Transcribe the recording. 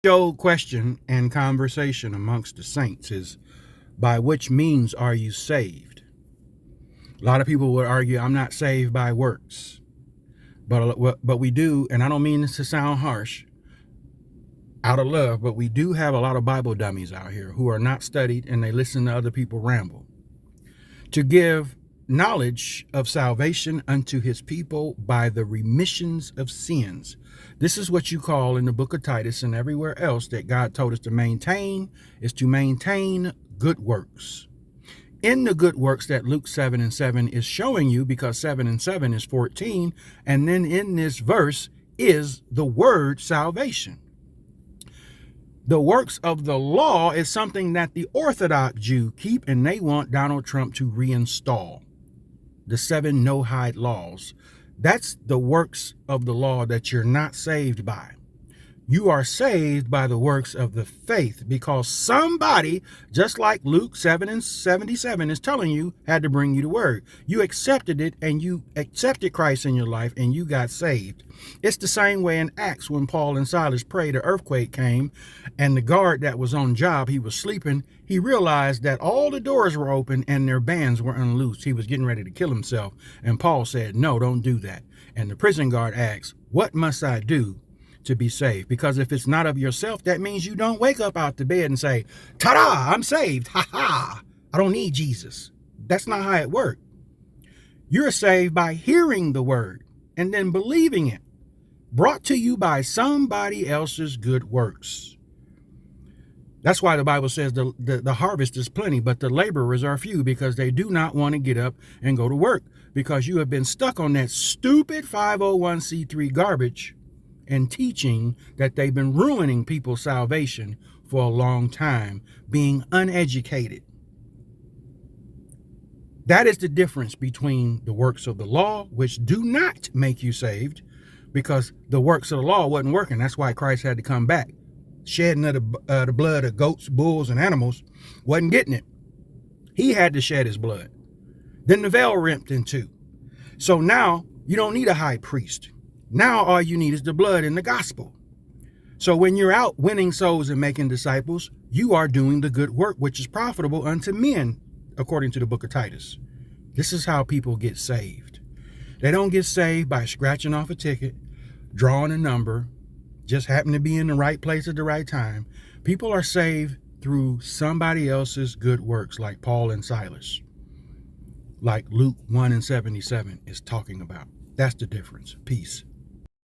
Old question and conversation amongst the saints is, by which means are you saved? A lot of people would argue, I'm not saved by works. But we do, and I don't mean this to sound harsh, out of love, but we do have a lot of Bible dummies out here who are not studied and they listen to other people ramble. To give knowledge of salvation unto his people by the remissions of sins. This is what you call in the book of Titus and everywhere else that God told us to maintain, is to maintain good works. In the good works that Luke 7:7 is showing you, because 7:7 is 14, and then in this verse is the word salvation. The works of the law is something that the Orthodox Jew keep, and they want Donald Trump to reinstall. The 7 no-hide laws. That's the works of the law that you're not saved by. You are saved by the works of the faith, because somebody, just like Luke 7:77 is telling you, had to bring you the word. You accepted it, and you accepted Christ in your life, and you got saved. It's the same way in Acts when Paul and Silas prayed, an earthquake came, and the guard that was on job, he was sleeping. He realized that all the doors were open and their bands were unloosed. He was getting ready to kill himself, and Paul said, no, don't do that. And the prison guard asked, what must I do to be saved? Because if it's not of yourself, that means you don't wake up out the bed and say, ta-da, I'm saved. Ha ha. I don't need Jesus. That's not how it works. You're saved by hearing the word and then believing it, brought to you by somebody else's good works. That's why the Bible says the harvest is plenty, but the laborers are few, because they do not want to get up and go to work, because you have been stuck on that stupid 501c3 garbage and teaching that they've been ruining people's salvation for a long time, being uneducated. That is the difference between the works of the law, which do not make you saved, because the works of the law wasn't working. That's why Christ had to come back. Shedding of the blood of goats, bulls, and animals wasn't getting it. He had to shed his blood. Then the veil ripped in two. So now you don't need a high priest. Now all you need is the blood in the gospel. So when you're out winning souls and making disciples, you are doing the good work which is profitable unto men, according to the book of Titus. This is how people get saved. They don't get saved by scratching off a ticket, drawing a number, just happen to be in the right place at the right time. People are saved through somebody else's good works, like Paul and Silas, like Luke 1:77 is talking about. That's the difference. Peace.